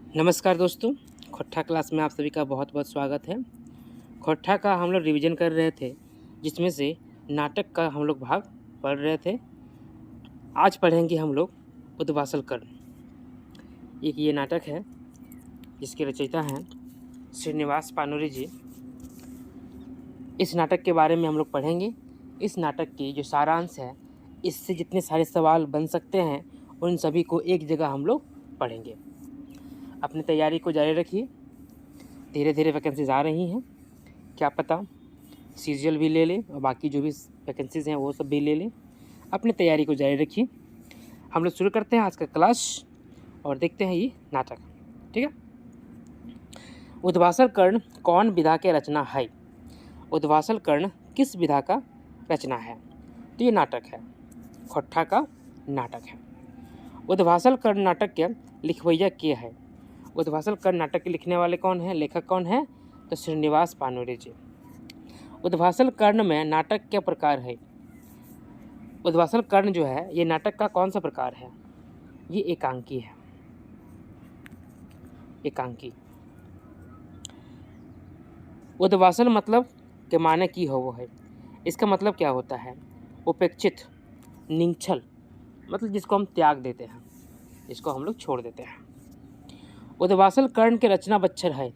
नमस्कार दोस्तों, खोट्ठा क्लास में आप सभी का बहुत बहुत स्वागत है। खोट्ठा का हम लोग रिवीजन कर रहे थे, जिसमें से नाटक का हम लोग भाग पढ़ रहे थे। आज पढ़ेंगे हम लोग उद्वासल कर्ण। एक ये नाटक है जिसके रचयिता हैं श्रीनिवास पानुरी जी। इस नाटक के बारे में हम लोग पढ़ेंगे। इस नाटक की जो सारांश है, इससे जितने सारे सवाल बन सकते हैं उन सभी को एक जगह हम लोग पढ़ेंगे। अपनी तैयारी को जारी रखिए। धीरे धीरे वैकेंसीज आ रही हैं, क्या पता सीरियल भी ले लें और बाकी जो भी वैकेंसीज हैं वो सब भी ले लें। अपनी तैयारी को जारी रखिए। हम लोग शुरू करते हैं आज का क्लास और देखते हैं ये नाटक। ठीक है। उद्वासल कर्ण कौन विधा के रचना है? उद्वासल कर्ण किस विधा का रचना है? तो ये नाटक है, खोट्ठा का नाटक है। उद्वासल कर्ण नाटक के लिखवैया के है? उद्वासल कर्ण नाटक के लिखने वाले कौन हैं, लेखक कौन है? तो श्रीनिवास पानुरी जी। उद्वासल कर्ण में नाटक क्या प्रकार है? उद्वासल कर्ण जो है ये नाटक का कौन सा प्रकार है? ये एकांकी है। एकांकी। उद्वासल मतलब के माने की हो वो है। इसका मतलब क्या होता है? उपेक्षित, निश्चल, मतलब जिसको हम त्याग देते हैं, इसको हम लोग छोड़ देते हैं। उद्वासल कर्ण के रचना बच्छर है।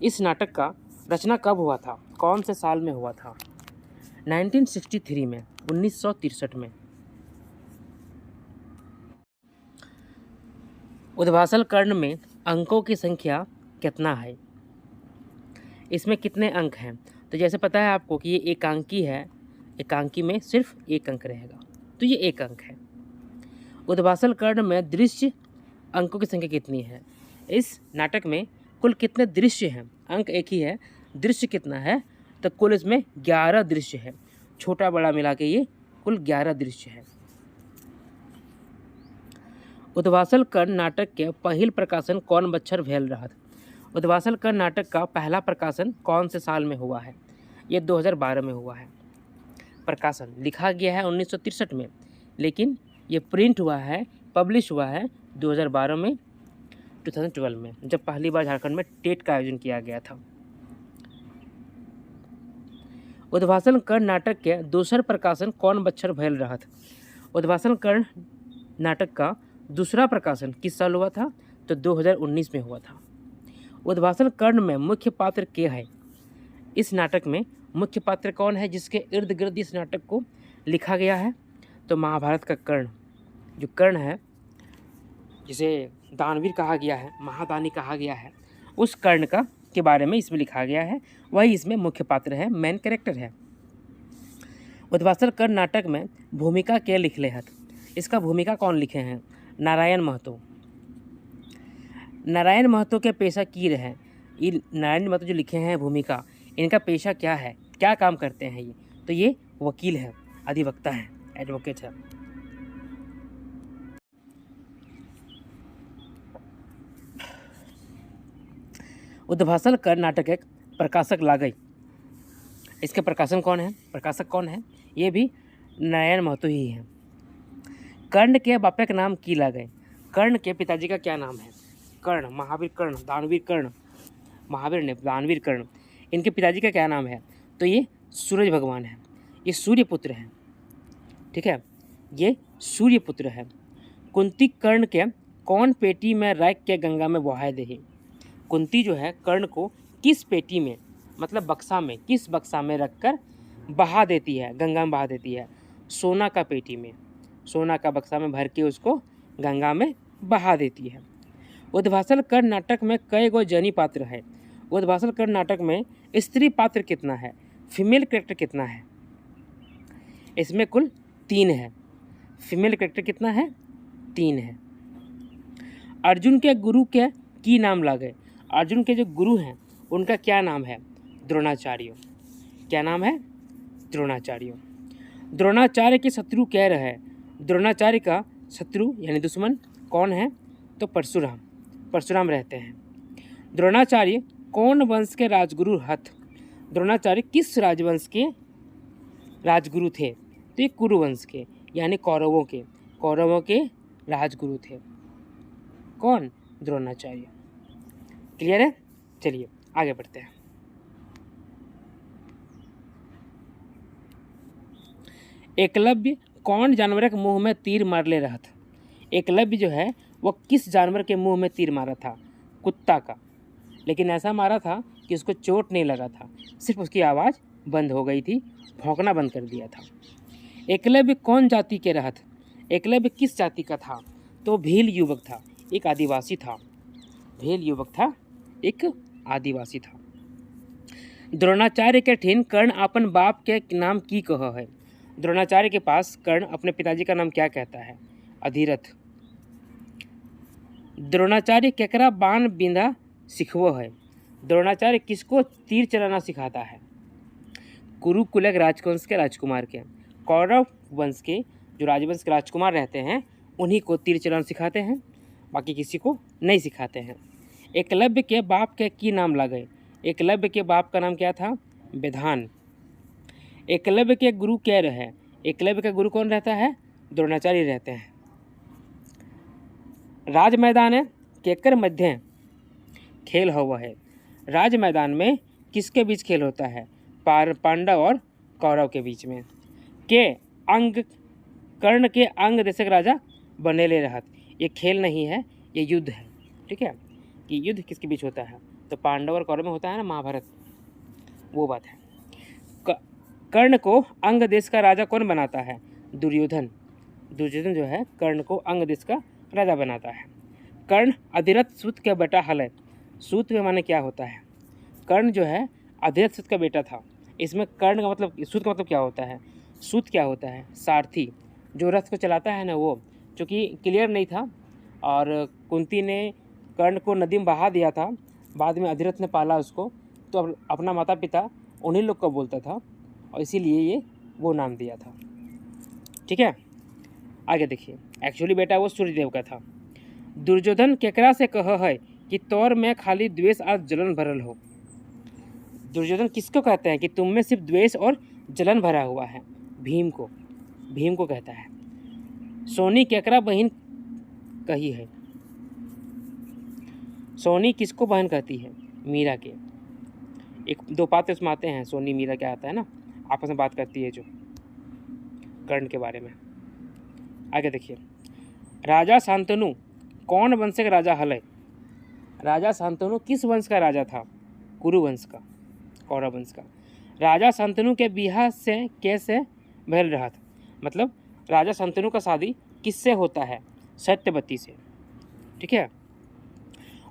इस नाटक का रचना कब हुआ था? कौन से साल में हुआ था? 1963 में, 1963 में। उद्वासल कर्ण में अंकों की संख्या कितना है? इसमें कितने अंक हैं? तो जैसे पता है आपको कि ये एकांकी है, एकांकी में सिर्फ एक अंक रहेगा, तो ये एक अंक है। उद्वासल कर्ण में दृश्य अंकों की संख्या कितनी है? इस नाटक में कुल कितने दृश्य हैं? अंक एक ही है, दृश्य कितना है? तो कुल इसमें 11 दृश्य है। छोटा बड़ा मिला के ये कुल 11 दृश्य है। उद्वासल कर्ण नाटक के पहिल प्रकाशन कौन बच्छर भेल रहत? उद्वासल कर्ण नाटक का पहला प्रकाशन कौन से साल में हुआ है? ये 2012 में हुआ है। प्रकाशन लिखा गया है 1963 में, लेकिन ये प्रिंट हुआ है, पब्लिश हुआ है 2012 में, 2012 में, जब पहली बार झारखंड में टेट का आयोजन किया गया था। उद्वासल कर्ण नाटक के दूसर प्रकाशन कौन बच्छर भेल रहत? उद्वासल कर्ण नाटक का दूसरा प्रकाशन किस साल हुआ था? तो 2019 में हुआ था। उद्वासल कर्ण में मुख्य पात्र के है? इस नाटक में मुख्य पात्र कौन है जिसके इर्द गिर्द इस नाटक को लिखा गया है? तो महाभारत का कर्ण, जो कर्ण है जिसे दानवीर कहा गया है, महादानी कहा गया है, उस कर्ण का के बारे में इसमें लिखा गया है। वही इसमें मुख्य पात्र है, मेन कैरेक्टर है। उद्वासल कर्ण नाटक में भूमिका के लिखले हत? इसका भूमिका कौन लिखे हैं? नारायण महतो। नारायण महतो के पेशा की रहे? ये नारायण महतो जो लिखे हैं भूमिका, इनका पेशा क्या है, क्या काम करते हैं ये? तो ये वकील है, अधिवक्ता है, एडवोकेट है। उद्वासल कर्ण नाटक एक प्रकाशक लागई। इसके प्रकाशन कौन है, प्रकाशक कौन है? ये भी नारायण महतो ही है। कर्ण के बापे का नाम की लागई? कर्ण के पिताजी का क्या नाम है? कर्ण, महावीर कर्ण, दानवीर कर्ण, महावीर ने दानवीर कर्ण, इनके पिताजी का क्या नाम है? तो ये सूरज भगवान है, ये सूर्य पुत्र है। ठीक है, ये सूर्य पुत्र है। कुंती कर्ण के कौन पेटी में रख के गंगा में बहाए दही? कुंती जो है कर्ण को किस पेटी में, मतलब बक्सा में, किस बक्सा में रखकर बहा देती है, गंगा में बहा देती है? सोना का पेटी में, सोना का बक्सा में भर के उसको गंगा में बहा देती है। उद्वासल कर्ण नाटक में कई गो जनी पात्र है? उद्वासल कर्ण नाटक में स्त्री पात्र कितना है, फीमेल कैरेक्टर कितना है? इसमें कुल 3 है। फीमेल कैरेक्टर कितना है? 3 है। अर्जुन के गुरु के की नाम लागे? अर्जुन के जो गुरु हैं उनका क्या नाम है? द्रोणाचार्य। क्या नाम है? द्रोणाचार्य। द्रोणाचार्य के शत्रु कह रहे? द्रोणाचार्य का शत्रु यानी दुश्मन कौन है? तो परशुराम, परशुराम रहते हैं। द्रोणाचार्य कौन वंश के राजगुरु हथ? द्रोणाचार्य किस राजवंश के राजगुरु थे? तो ये कुरुवंश के, यानी कौरवों के राजगुरु थे। कौन? द्रोणाचार्य। क्लियर है? चलिए आगे बढ़ते हैं। एकलव्य कौन जानवर के मुंह में तीर मार ले रहा था? एकलव्य जो है वो किस जानवर के मुंह में तीर मारा था? कुत्ता का। लेकिन ऐसा मारा था कि उसको चोट नहीं लगा था, सिर्फ उसकी आवाज़ बंद हो गई थी, भौंकना बंद कर दिया था। एकलव्य कौन जाति के रहा था? एकलव्य किस जाति का था? तो भील युवक था, एक आदिवासी था। भील युवक था, एक आदिवासी था। द्रोणाचार्य के ठिन कर्ण अपन बाप के नाम की कह है? द्रोणाचार्य के पास कर्ण अपने पिताजी का नाम क्या कहता है? अधिरथ। द्रोणाचार्य केकरा बाण बिंदा सिखवो है? द्रोणाचार्य किसको तीर चलाना सिखाता है? कुरुकुलक राजवंश के राजकुमार के। कौरव वंश के जो राजवंश के राजकुमार रहते हैं उन्हीं को तीर चलाना सिखाते हैं, बाकी किसी को नहीं सिखाते हैं। एकलव्य के बाप के की नाम लगे? एकलव्य के बाप का नाम क्या था? विधान। एकलव्य के गुरु क्या रहे? एकलव्य का गुरु कौन रहता है? द्रोणाचार्य रहते हैं। राज मैदान है केकर मध्य खेल हुआ है? राज मैदान में किसके बीच खेल होता है? पांडव और कौरव के बीच में। के अंग कर्ण के अंग देशक राजा बने ले रहत? ये खेल नहीं है, ये युद्ध है। ठीक है, कि युद्ध किसके बीच होता है? तो पांडव और कौरव में होता है ना, महाभारत, वो बात है। कर्ण को अंग देश का राजा कौन बनाता है? दुर्योधन। दुर्योधन जो है कर्ण को अंग देश का राजा बनाता है। कर्ण अधिरथ सूत का बेटा हल है? सूत के माने क्या होता है? कर्ण जो है अधिरथ सूत का बेटा था। इसमें कर्ण का मतलब, सूत का मतलब क्या होता है? सूत क्या होता है? सारथी, जो रथ को चलाता है ना, वो। चूँकि क्लियर नहीं था और कुंती ने कर्ण को नदी में बहा दिया था, बाद में अधिरथ ने पाला उसको, तो अपना माता पिता उन्हीं लोग को बोलता था और इसीलिए ये वो नाम दिया था। ठीक है, आगे देखिए। एक्चुअली बेटा वो सूर्यदेव का था। दुर्योधन केकरा से कह है कि तौर में खाली द्वेष और जलन भरल हो? दुर्योधन किसको कहते हैं कि तुम में सिर्फ द्वेष और जलन भरा हुआ है? भीम को। भीम को कहता है। सोनी केकरा बहन कही है? सोनी किसको बहन कहती है? मीरा के। एक दो पात्र उसमें आते हैं, सोनी मीरा क्या आता है ना, आपस में बात करती है जो कर्ण के बारे में। आगे देखिए। राजा शांतनु कौन वंश का राजा हल है? राजा शांतनु किस वंश का राजा था? कुरु वंश का, कौरव वंश का। राजा शांतनु के बिहार से कैसे भैल रहा था? मतलब राजा शांतनु का शादी किससे होता है? सत्यवती से। ठीक है,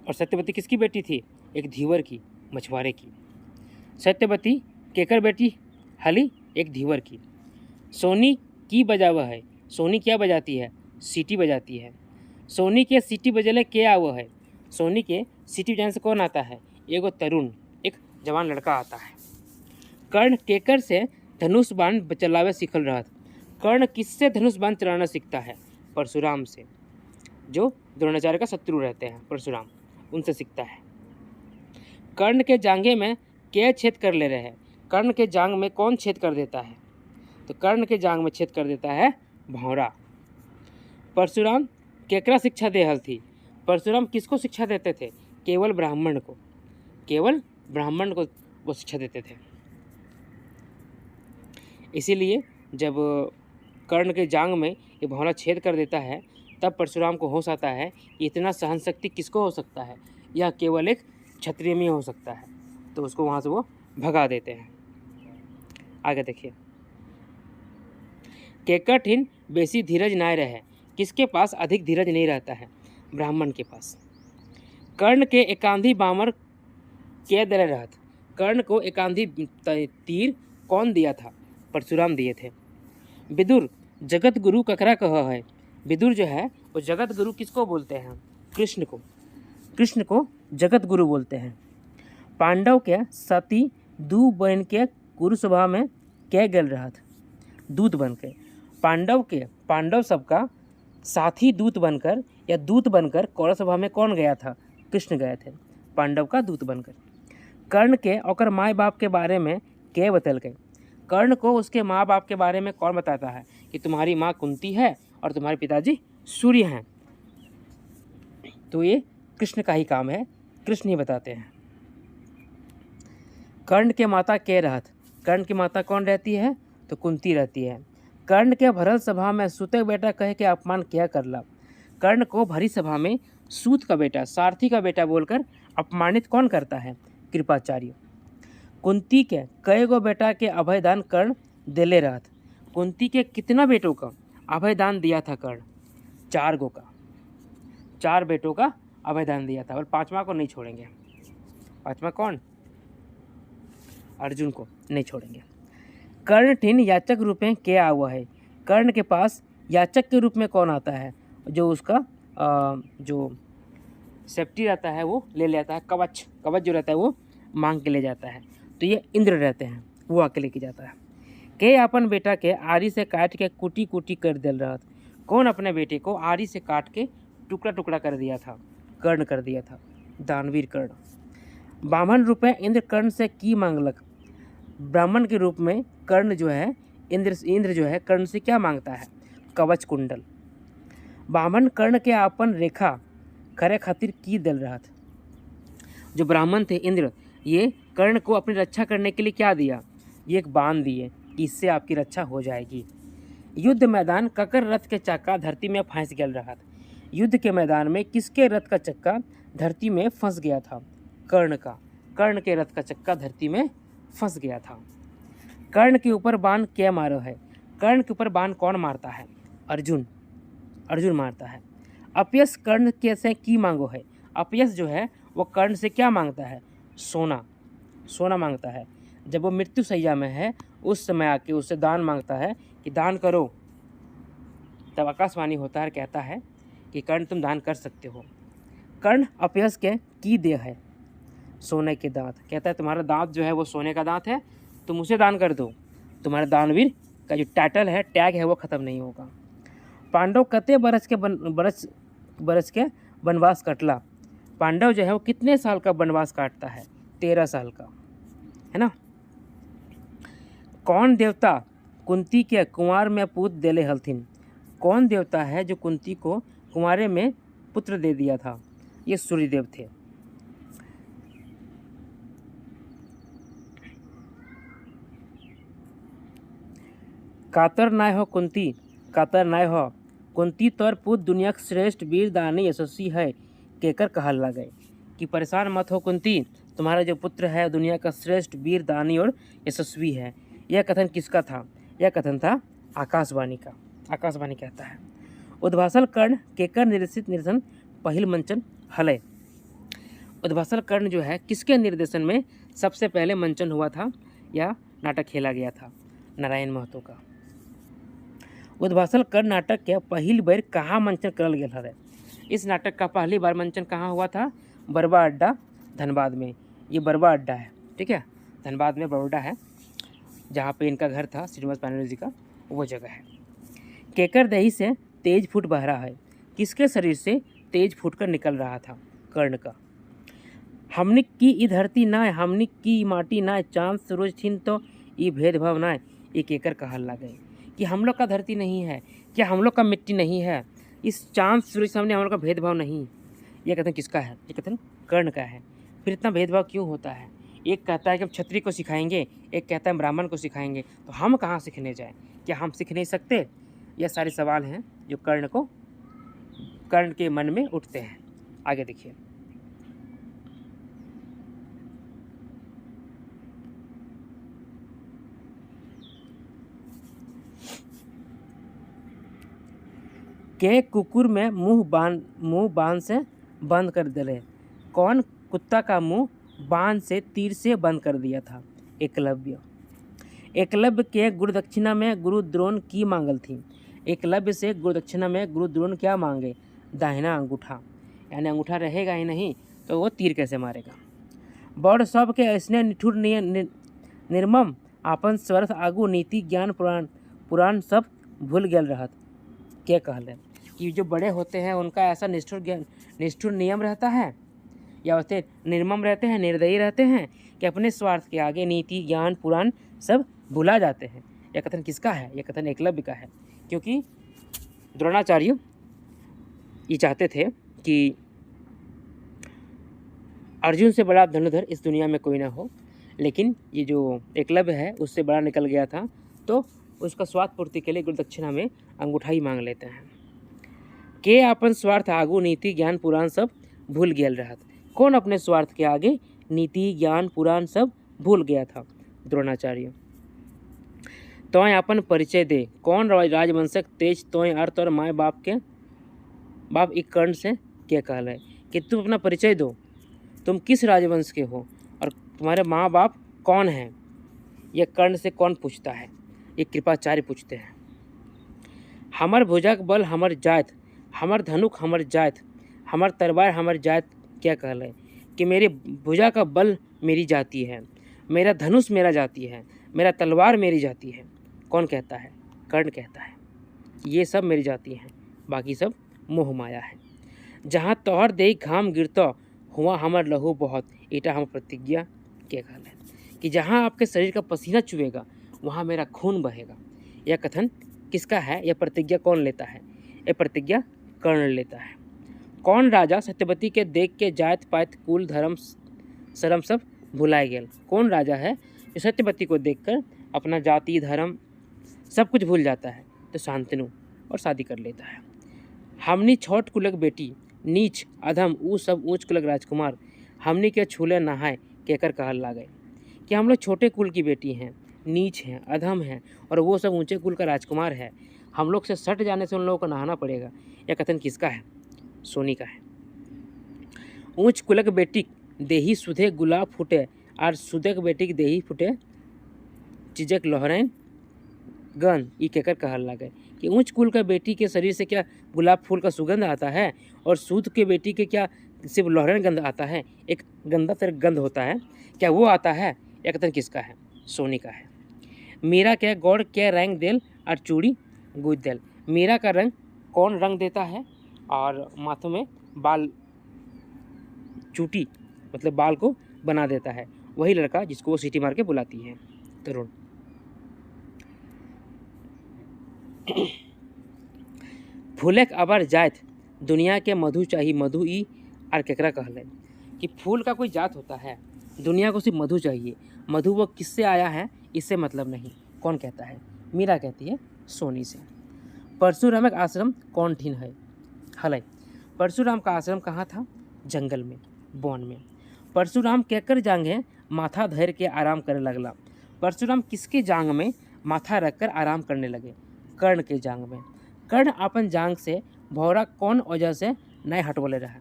और सत्यवती किसकी बेटी थी? एक धीवर की, मछुआरे की। सत्यवती केकर बेटी हली? एक धीवर की। सोनी की बजावा है? सोनी क्या बजाती है? सीटी बजाती है। सोनी के सीटी बजले के आवा है? सोनी के सीटी बजाने से कौन आता है? एगो तरुण, एक जवान लड़का आता है। कर्ण केकर से धनुष बाण चलावे सीखल रहा था? कर्ण किससे धनुष बाण चलाना सीखता है? परशुराम से, जो द्रोणाचार्य का शत्रु रहते हैं, परशुराम, उनसे सीखता है। कर्ण के जांघे में क्या छेद कर ले रहे हैं? कर्ण के जांघ में कौन छेद कर देता है? तो कर्ण के जांघ में छेद कर देता है भौरा। परशुराम केकरा शिक्षा दे हल थी? परशुराम किसको शिक्षा देते थे? केवल ब्राह्मण को। केवल ब्राह्मण को वो शिक्षा देते थे। इसीलिए जब कर्ण के जांघ में ये भौरा छेद कर देता है, तब परशुराम को होश आता है कि इतना सहन शक्ति किसको हो सकता है? यह केवल एक क्षत्रिय में हो सकता है। तो उसको वहाँ से वो भगा देते हैं। आगे देखिए। केकर ठिन बेसी धीरज ना रहे? किसके पास अधिक धीरज नहीं रहता है? ब्राह्मण के पास। कर्ण के एकांधी बामर के दर रहत? कर्ण को एकांधी तीर कौन दिया था? परशुराम दिए थे। विदुर जगत गुरु ककरा कह है? विदुर जो है वो जगत गुरु किसको बोलते हैं? कृष्ण को। कृष्ण को जगत गुरु बोलते हैं। पांडव के सती दू बन के कुरु सभा में क्या गल रहत? दूत बन के। पांडव सबका साथी दूत बनकर या दूत बनकर कौरव सभा में कौन गया था? कृष्ण गए थे, पांडव का दूत बनकर। कर्ण के और माँ बाप के बारे में क्या बतल गए? कर्ण को उसके माँ बाप के बारे में कौन बताता है कि तुम्हारी माँ कुंती है और तुम्हारे पिताजी सूर्य हैं? तो ये कृष्ण का ही काम है कृष्ण ही बताते हैं। कर्ण के माता के रहत, कर्ण की माता कौन रहती है? तो कुंती रहती है। कर्ण के भरल सभा में सूते बेटा कह के अपमान किया करला। कर्ण को भरी सभा में सूत का बेटा, सारथी का बेटा बोलकर अपमानित कौन करता है? कृपाचार्य। कुंती के कई गो बेटा के अभयदान कर्ण देले रहत। कुंती के कितना बेटों का अभयदान दिया था कर्ण? 4 गो का, 4 बेटों का अभयदान दिया था, और 5वां को नहीं छोड़ेंगे। 5वां कौन? अर्जुन को नहीं छोड़ेंगे। कर्ण ठिन याचक रूप में क्या हुआ है? कर्ण के पास याचक के रूप में कौन आता है? जो उसका जो सेफ्टी रहता है वो ले लेता है, कवच, कवच जो रहता है वो मांग के ले जाता है। तो ये इंद्र रहते हैं, वो आके लेके जाता है। के अपन बेटा के आरी से काट के कुटी कुटी कर दिल रहा। कौन अपने बेटे को आरी से काट के टुकड़ा टुकड़ा कर दिया था? कर्ण कर दिया था, दानवीर कर्ण। ब्राह्मण रूप में इंद्र कर्ण से की मांगलक। ब्राह्मण के रूप में कर्ण जो है, इंद्र जो है कर्ण से क्या मांगता है? कवच कुंडल। ब्राह्मण कर्ण के अपन रेखा करे खातिर की दल रहा था। जो ब्राह्मण थे इंद्र, ये कर्ण को अपनी रक्षा करने के लिए क्या दिया? ये एक बांध दिए कि इससे आपकी रक्षा हो जाएगी। युद्ध मैदान ककर रथ के चक्का धरती में फंस गया रहा था। युद्ध के मैदान में किसके रथ का चक्का धरती में फंस गया था? कर्ण का। कर्ण के रथ का चक्का धरती में फंस गया था। कर्ण के ऊपर बाण क्या मारो है? कर्ण के ऊपर बाण कौन मारता है? अर्जुन, अर्जुन मारता है। अपयश कर्ण के से की मांगो है? अपयश जो है वो कर्ण से क्या मांगता है? सोना, सोना मांगता है। जब वो मृत्यु सैया में है उस समय आके उससे दान मांगता है कि दान करो, तब आकाशवाणी होता है, कहता है कि कर्ण तुम दान कर सकते हो। कर्ण अपयश के की दे है? सोने के दांत। कहता है तुम्हारा दांत जो है वो सोने का दांत है, तुम उसे दान कर दो, तुम्हारा दानवीर का जो टाइटल है, टैग है, वो ख़त्म नहीं होगा। पांडव कते बरस के वनवास कटला। पांडव जो है वो कितने साल का वनवास काटता है? 13 साल का, है ना। कौन देवता कुंती के कुंवार में पुत्र देले हलथिन? कौन देवता है जो कुंती को कुंवारे में पुत्र दे दिया था? ये सूर्यदेव थे। कातर नाय हो कुंती, कातर नाय हो कुंती तोर पुत्र दुनिया का श्रेष्ठ वीर दानी यशस्वी है, केकर कहल लगे। कि परेशान मत हो कुंती, तुम्हारा जो पुत्र है दुनिया का श्रेष्ठ वीर दानी और यशस्वी है। यह कथन किसका था? यह कथन था आकाशवाणी का। आकाशवाणी कहता है उद्भासल कर्ण केकर निर्देशित निर्देशन पहिल मंचन हले। उद्भासल कर्ण जो है किसके निर्देशन में सबसे पहले मंचन हुआ था या नाटक खेला गया था? नारायण महतो का। उद्भासल कर्ण नाटक के पहली बार कहाँ मंचन करल गया है? इस नाटक का पहली बार मंचन कहाँ हुआ था? बरवा अड्डा, धनबाद में। ये बरवा अड्डा है, ठीक है, धनबाद में बड़ोडा है, जहाँ पे इनका घर था श्रीनिवास पानोली जी का, वो जगह है। केकर दही से तेज फूट बह रहा है? किसके शरीर से तेज फूट कर निकल रहा था? कर्ण का। हमनी की ई धरती ना, हमनी की माटी ना, चांद सूरज छिन तो ई भेदभाव ना, ये केकर कहल लगे। कि हम लोग का धरती नहीं है, क्या हम लोग का मिट्टी नहीं है, इस चांद सूरज सामने हम लोग का भेदभाव नहीं। ये कथन किसका है? ये कथन कर्ण का है। फिर इतना भेदभाव क्यों होता है? एक कहता है कि हम क्षत्रिय को सिखाएंगे, एक कहता है हम ब्राह्मण को सिखाएंगे, तो हम कहाँ सीखने जाएं? क्या हम सीख नहीं सकते? ये सारे सवाल हैं जो कर्ण के मन में उठते हैं। आगे देखिए। के कुकुर में मुंह बांध से बंद कर दिले। कौन कुत्ता का मुंह बांध से तीर से बंद कर दिया था? एकलव्य। एकलव्य के गुरुदक्षिणा में गुरु द्रोण की मांगल थी। एकलव्य से गुरुदक्षिणा में गुरु द्रोण क्या मांगे? दाहिना अंगूठा, यानी अंगूठा रहेगा ही नहीं तो वो तीर कैसे मारेगा। बड़ सब के ऐसने निठुर निर्मम आपन स्वर्थ आगू नीति ज्ञान पुराण सब भूल गल रहत। क्या कहले कि जो बड़े होते हैं उनका ऐसा निष्ठुर नियम रहता है या वैसे निर्मम रहते हैं, निर्दयी रहते हैं कि अपने स्वार्थ के आगे नीति ज्ञान पुराण सब भुला जाते हैं। यह कथन किसका है? यह कथन एकलव्य का है, क्योंकि द्रोणाचार्य ये चाहते थे कि अर्जुन से बड़ा धनुर्धर इस दुनिया में कोई ना हो, लेकिन ये जो एकलव्य है उससे बड़ा निकल गया था, तो उसका स्वार्थ पूर्ति के लिए गुरु दक्षिणा में अंगूठा ही मांग लेते हैं। के अपन स्वार्थ आगू नीति ज्ञान पुराण सब भूल गेल रहत। कौन अपने स्वार्थ के आगे नीति ज्ञान पुराण सब भूल गया था? द्रोणाचार्य। तोय अपन परिचय दे, कौन राजवंशक तेज तोय अर्थ और माए बाप के बाप एक कर्ण से क्या कहल है कि तुम अपना परिचय दो, तुम किस राजवंश के हो और तुम्हारे माँ बाप कौन हैं? यह कर्ण से कौन पूछता है? ये कृपाचार्य पूछते हैं। हमर भुजक बल हमर जात, हमर धनुक हमर जात, हमर तलवार हमर जात क्या कहल है कि मेरे भुजा का बल मेरी जाति है, मेरा धनुष मेरा जाति है, मेरा तलवार मेरी जाति है। कौन कहता है? कर्ण कहता है। ये सब मेरी जाति हैं, बाकी सब मोह माया है। जहाँ तोहर देख घाम गिरता हुआ हमर लहू बहुत, ईटा हम प्रतिज्ञा क्या कहल है कि जहाँ आपके शरीर का पसीना चुएगा वहाँ मेरा खून बहेगा। यह कथन किसका है? यह प्रतिज्ञा कौन लेता है? यह प्रतिज्ञा कर्ण लेता है। कौन राजा सत्यवती के देख के जात पात कुल धर्म शरम सब भुलाए गेल? कौन राजा है जो सत्यवती को देखकर अपना जाति धर्म सब कुछ भूल जाता है, तो शांतनु और शादी कर लेता है। हमनी छोट कुलक बेटी नीच अधम ऊ सब ऊंच कुलक राजकुमार, हमनी के छूले नहाए कहकर कहल लागे कि हम लोग छोटे कुल की बेटी हैं, नीच हैं, अधम हैं और वो सब ऊंचे कुल का राजकुमार है, हम लोग से सट जाने से उन लोगों को नहाना पड़ेगा। यह कथन किसका है? सोनी का है। ऊंच कुलक बेटी देही सुधे गुलाब फूटे और सुधक बेटी देही फूटे चिजक लोहरैन गंध, ये कहकर कहल लागे कि ऊंच कुल का बेटी के शरीर से क्या गुलाब फूल का सुगंध आता है और सूद के बेटी के क्या सिर्फ लोहरैन गंध आता है? एक गंदा तरह गंध होता है, क्या वो आता है? यह कथन किसका है? सोनी का है। मीरा के गौड़ के रंग देल और चूड़ी गुज देल। मीरा का रंग कौन रंग देता है? और माथों में बाल चूटी मतलब बाल को बना देता है, वही लड़का जिसको वो सीटी मार के बुलाती है, तरुण। फूलक अबर जात दुनिया के मधु चाहिए, मधु ई और केकरा कहल है कि फूल का कोई जात होता है, दुनिया को सिर्फ मधु चाहिए, मधु वो किससे आया है इससे मतलब नहीं। कौन कहता है? मीरा कहती है सोनी से। परशुराम का आश्रम कौन ठीन है? हलय। परशुराम का आश्रम कहाँ था? जंगल में, वन में। परशुराम केकर जांघे माथा धर के आराम करने लगला। परशुराम किसके जांग में माथा रखकर आराम करने लगे? कर्ण के जांग में। कर्ण अपन जांग से भौरा कौन वजह से नहीं हटवले रहा?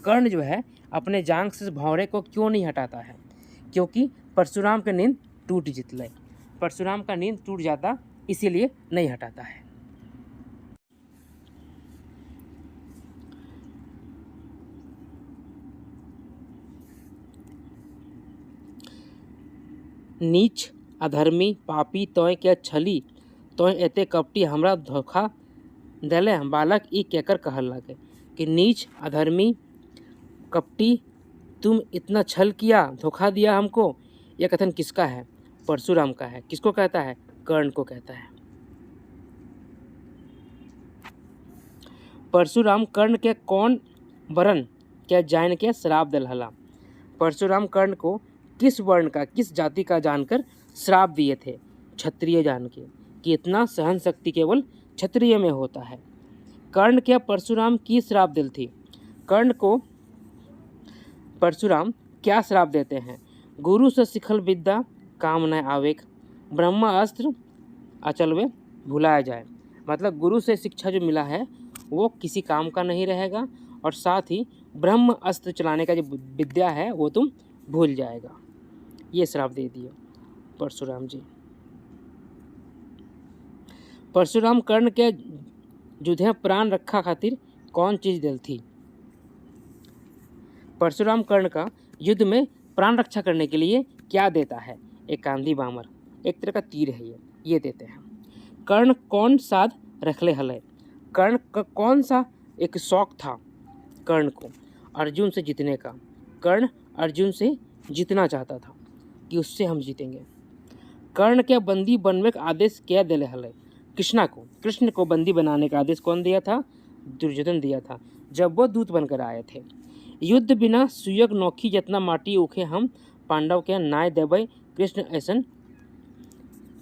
कर्ण जो है अपने जांग से भौरे को क्यों नहीं हटाता है? क्योंकि परशुराम का नींद टूट जितले, परशुराम का नींद टूट जाता इसीलिए नहीं हटाता है। नीच अधर्मी पापी तोय के छली, तोय एते कपटी हमरा धोखा देले बालक, ई केकर कहल लागे कि नीच अधर्मी कपटी तुम इतना छल किया, धोखा दिया हमको। यह कथन किसका है? परशुराम का है। किसको कहता है? कर्ण को कहता है। परशुराम कर्ण के कौन वर्ण क्या जान के श्राप दिल हला? परशुराम कर्ण को किस वर्ण का किस जाति का जानकर श्राप दिए थे? क्षत्रिय जान के कि इतना सहन शक्ति केवल क्षत्रिय में होता है। कर्ण के परशुराम की श्राप दिल थी? कर्ण को परशुराम क्या श्राप देते हैं? गुरु से सिखल विद्या काम न आवेक, ब्रह्मास्त्र अचलवे भुलाया जाए। मतलब गुरु से शिक्षा जो मिला है वो किसी काम का नहीं रहेगा और साथ ही ब्रह्म अस्त्र चलाने का जो विद्या है वो तुम भूल जाएगा। ये श्राप दे दिए परशुराम जी। परशुराम कर्ण के युद्धे प्राण रक्षा खातिर कौन चीज दिल थी? परशुराम कर्ण का युद्ध में प्राण रक्षा करने के लिए क्या देता है? एक कांधी बामर, एक तरह का तीर है ये देते हैं। कर्ण कौन साध रखले हले? कर्ण का कौन सा एक शौक था कर्ण को? अर्जुन से जीतने का। कर्ण अर्जुन से जीतना चाहता था कि उससे हम जीतेंगे। कर्ण के बंदी बनने का आदेश क्या दिले हले? कृष्णा को। कृष्ण को बंदी बनाने का आदेश कौन दिया था? दुर्योधन दिया था जब वो दूत बनकर आए थे। युद्ध बिना सुयोग नोखी जितना माटी उखे हम पांडव के नाय देबै कृष्ण ऐसन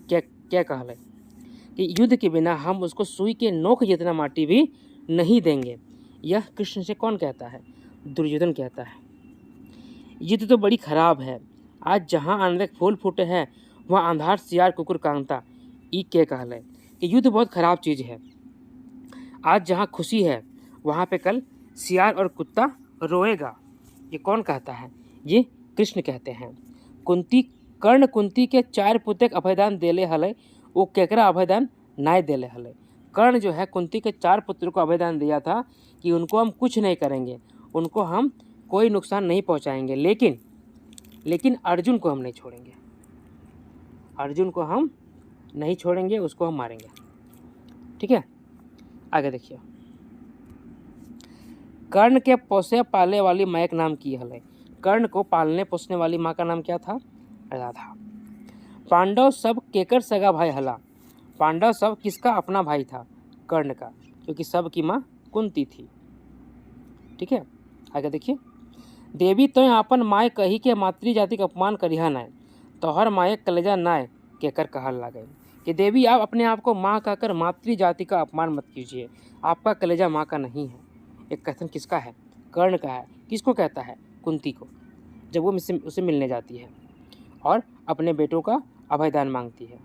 क्या क्या कहले कि युद्ध के बिना हम उसको सुई के नोक जितना माटी भी नहीं देंगे। यह कृष्ण से कौन कहता है? दुर्योधन कहता है। युद्ध तो बड़ी खराब है, आज जहाँ अनेक फूल फूटे हैं वहाँ अंधार सियार कुकुर कांता। ई के कहले कि युद्ध बहुत खराब चीज़ है, आज जहाँ खुशी है वहाँ पे कल सियार और कुत्ता रोएगा। ये कौन कहता है? ये कृष्ण कहते हैं। कर्ण कुंती के 4 पुत्र के अभयदान देले हले, वो केकरा अभयदान नाय देले हले। कर्ण जो है कुंती के 4 पुत्रों को अभयदान दिया था कि उनको हम कुछ नहीं करेंगे, उनको हम कोई नुकसान नहीं पहुंचाएंगे, लेकिन अर्जुन को हम नहीं छोड़ेंगे, अर्जुन को हम नहीं छोड़ेंगे, उसको हम मारेंगे। ठीक है, आगे देखिए। कर्ण के पोसे पाले वाली माँ का नाम की हले। कर्ण को पालने पोसने वाली माँ का नाम क्या था? राधा। पांडव सब केकर सगा भाई हला। पांडव सब किसका अपना भाई था? कर्ण का, क्योंकि सब की माँ कुंती थी। ठीक है, आगे देखिए। देवी तो आपन माय कही के मातृ जाति का अपमान करिहा नाय, तोहर माय कलेजा नाय केकर कहल लागे। कि देवी आप अपने आप को माँ कहकर मातृ जाति का अपमान मत कीजिए, आपका कलेजा माँ का नहीं है। एक कथन किसका है? कर्ण का है। किसको कहता है? कुंती को, जब वो उसे मिलने जाती है और अपने बेटों का अभयदान मांगती है।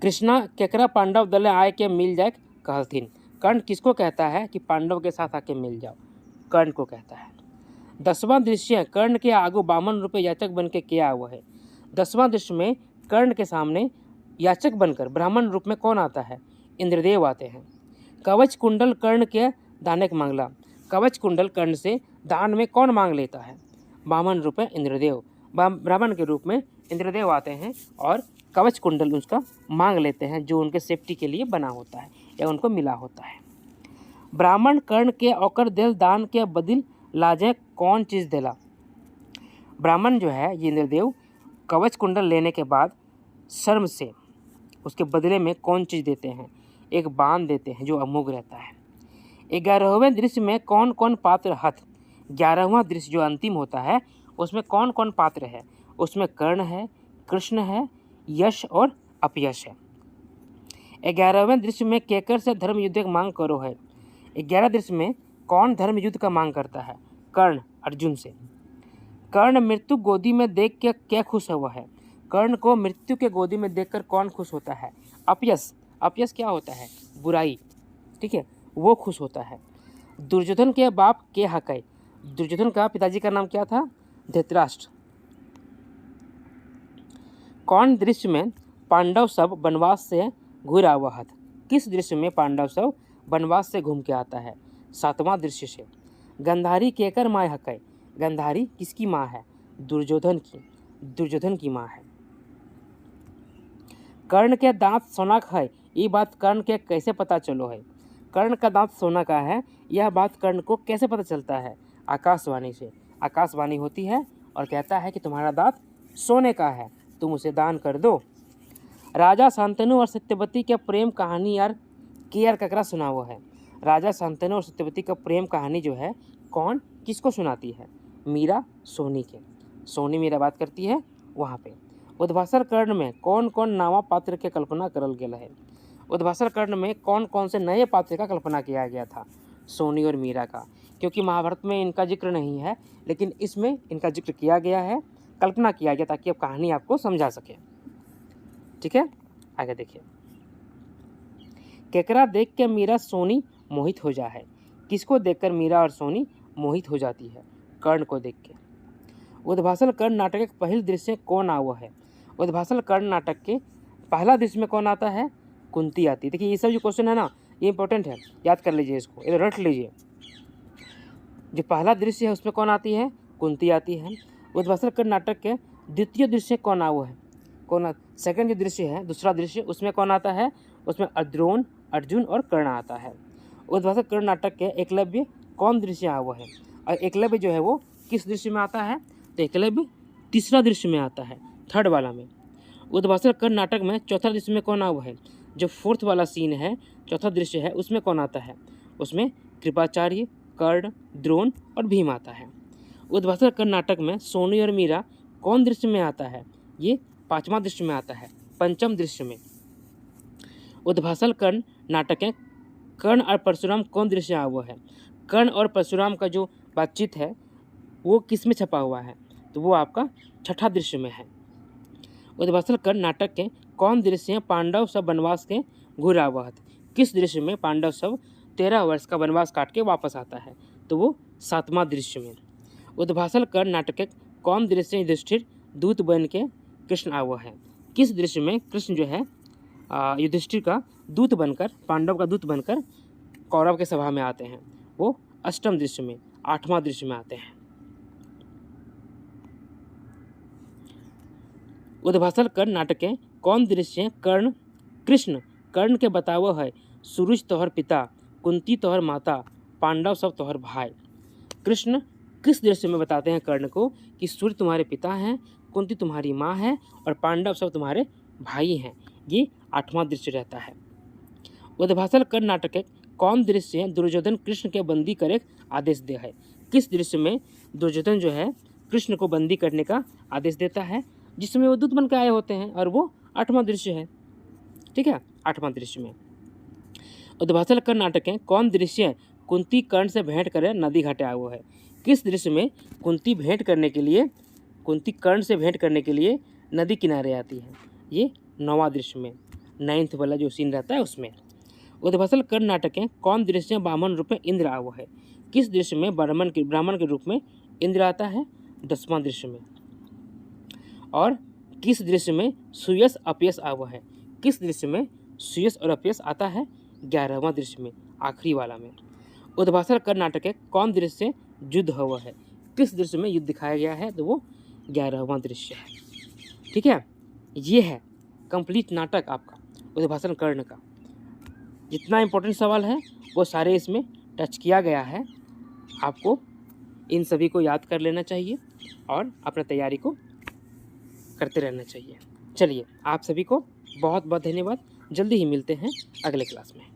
कृष्णा केकरा पांडव दले आए के मिल जाए कहलथिन। कर्ण किसको कहता है कि पांडव के साथ आके मिल जाओ? कर्ण को कहता है। 10वां दृश्य कर्ण के आगू 52 रुपये याचक बन के किया हुआ है। 10वां दृश्य में कर्ण के सामने याचक बनकर ब्राह्मण रूप में कौन आता है? इंद्रदेव आते हैं। कवच कुंडल कर्ण के दाने के मांगला। कवच कुंडल कर्ण से दान में कौन मांग लेता है? 52 रुपये इंद्रदेव। ब्राह्मण के रूप में इंद्रदेव आते हैं और कवच कुंडल उसका मांग लेते हैं, जो उनके सेफ्टी के लिए बना होता है या उनको मिला होता है। ब्राह्मण कर्ण के ओकर दिल दान के बदल लाजे कौन चीज़ देला? ब्राह्मण जो है ये इंद्रदेव कवच कुंडल लेने के बाद शर्म से उसके बदले में कौन चीज़ देते हैं? एक बाण देते हैं जो अमोघ रहता है। 11वें दृश्य में कौन कौन पात्र हथ? 11वां दृश्य जो अंतिम होता है उसमें कौन कौन पात्र है? उसमें कर्ण है, कृष्ण है, यश और अपयश है। 11वें दृश्य में केकर से धर्म युद्ध की मांग करो है। 11 दृश्य में कौन धर्म युद्ध का मांग करता है? कर्ण अर्जुन से। कर्ण मृत्यु गोदी में देख के क्या खुश हुआ है? कर्ण को मृत्यु के गोदी में देखकर कौन खुश होता है? अपयश। अपयश क्या होता है? बुराई। ठीक है, वो खुश होता है। दुर्योधन के बाप के हकै। दुर्योधन का पिताजी का नाम क्या था? धृतराष्ट्र। कौन दृश्य में पांडव सब वनवास से घूर आवत? किस दृश्य में पांडव सब वनवास से घूम के आता है? 7वां दृश्य से। गंधारी केकर माँ हकै? गंधारी किसकी माँ है? दुर्योधन की। दुर्योधन की माँ है। कर्ण के दांत सोना का है, ये बात कर्ण के कैसे पता चलो है? कर्ण का दांत सोना का है, यह बात कर्ण को कैसे पता चलता है? आकाशवाणी से। आकाशवाणी होती है और कहता है कि तुम्हारा दांत सोने का है, तुम उसे दान कर दो। राजा शांतनु और सत्यवती के प्रेम कहानी यार ककरा सुना हुआ है? राजा शांतनु और सत्यवती का प्रेम कहानी जो है कौन किसको सुनाती है? मीरा सोनी के। सोनी मीरा बात करती है वहाँ पे। उद्भासर कर्ण में कौन कौन नवा पात्र के कल्पना करल गेल है? उद्भासर कर्ण में कौन कौन से नए पात्र का कल्पना किया गया था? सोनी और मीरा का। क्योंकि महाभारत में इनका जिक्र नहीं है, लेकिन इसमें इनका जिक्र किया गया है, कल्पना किया गया ताकि अब कहानी आपको समझा सके। ठीक है, आगे देखिए। केकरा देख के मीरा सोनी मोहित हो जा है? किसको देखकर मीरा और सोनी मोहित हो जाती है? कर्ण को देख के। उद्भासल कर्ण नाटक के पहले दृश्य कौन आवा है? उद्भासल कर्ण नाटक के पहला दृश्य में कौन आता है? कुंती आती है। देखिए ये सब जो क्वेश्चन है ना, ये इंपॉर्टेंट है, याद कर लीजिए इसको, इधर रट लीजिए। जो पहला दृश्य है उसमें कौन आती है? कुंती आती है। उद्भासल कर्ण नाटक के द्वितीय दृश्य कौन आवा है? सेकंड जो दृश्य है, दूसरा दृश्य, उसमें कौन आता है? उसमें द्रोण, अर्जुन और कर्ण आता है। उद्भासल कर्ण नाटक के एकलव्य कौन दृश्य आवा है? और एकलव्य जो है वो किस दृश्य में आता है? तो एकलव्य तीसरा दृश्य में आता है, थर्ड वाला में। उद्भासल कर्ण नाटक में चौथा दृश्य में कौन आवा है? जो फोर्थ वाला सीन है, चौथा दृश्य है, उसमें कौन आता है? उसमें कृपाचार्य, कर्ण, द्रोण और भीम आता है। उद्भाषण कर्ण नाटक में सोनी और मीरा कौन दृश्य में आता है? ये पांचवा दृश्य में आता है, पंचम दृश्य में। उद्भाषण कर्ण नाटक में कर्ण और परशुराम कौन दृश्य आया हुआ है? कर्ण और परशुराम का जो बातचीत है वो किस में छपा हुआ है? तो वो आपका छठा दृश्य में है। उद्भाषण कर्ण नाटक के कौन दृश्य पांडव सब वनवास के घूर हुआ थे? किस दृश्य में पांडव सब 13 वर्ष का वनवास काट के वापस आता है? तो वो सातवां दृश्य में। उद्भाषण कर्ण नाटक के कौन दृश्य युधिष्ठिर दूत बन के कृष्ण आया हुआ है? किस दृश्य में कृष्ण जो है युधिष्ठिर का दूत बनकर, पांडव का दूत बनकर कौरव के सभा में आते हैं? वो अष्टम दृश्य में, आठवां दृश्य में आते हैं। उद्भाषण कर्ण नाटक के कौन दृश्य कृष्ण कर्ण के बतावो है? सूरज तोहर पिता, कुंती तोहर माता, पांडव सब तोहर भाई। कृष्ण किस दृश्य में बताते हैं कर्ण को कि सूर्य तुम्हारे पिता हैं, कुंती तुम्हारी माँ है और पांडव सब तुम्हारे भाई हैं? ये आठवां दृश्य रहता है। उद्भाषण कर्ण नाटक के कौन दृश्य दुर्योधन कृष्ण के बंदी करे आदेश दे है? किस दृश्य में दुर्योधन जो है कृष्ण को बंदी करने का आदेश देता है, जिसमें वो दूत बनकर आए होते हैं, और वो आठवां दृश्य है। ठीक है, आठवां दृश्य में। उद्भाषण कर्ण नाटक के कौन दृश्य कुंती कर्ण से भेंट करे नदी घाटे आया हुआ है? किस दृश्य में कुंती कर्ण से भेंट करने के लिए नदी किनारे आती है? ये नौवां दृश्य में, 9th वाला जो सीन रहता है उसमें। उद्भाषण कर्ण नाटक के कौन दृश्य ब्राह्मण रूप में इंद्र आया हुआ है? किस दृश्य में ब्राह्मण के रूप में इंद्र आता है? 10वां दृश्य में। और किस दृश्य में सुयश अपयश आया हुआ है? किस दृश्य में सुयश और अपयश आता है? 11वां दृश्य में, आखिरी वाला में। उद्भाषण कर्ण नाटक के कौन दृश्य युद्ध हुआ है? किस दृश्य में युद्ध दिखाया गया है? तो वो 11वां दृश्य है। ठीक है, ये है कंप्लीट नाटक आपका उद्भाषण कर्ण का। जितना इम्पोर्टेंट सवाल है वो सारे इसमें टच किया गया है। आपको इन सभी को याद कर लेना चाहिए और अपना तैयारी को करते रहना चाहिए। चलिए, आप सभी को बहुत बहुत धन्यवाद। जल्दी ही मिलते हैं अगले क्लास में।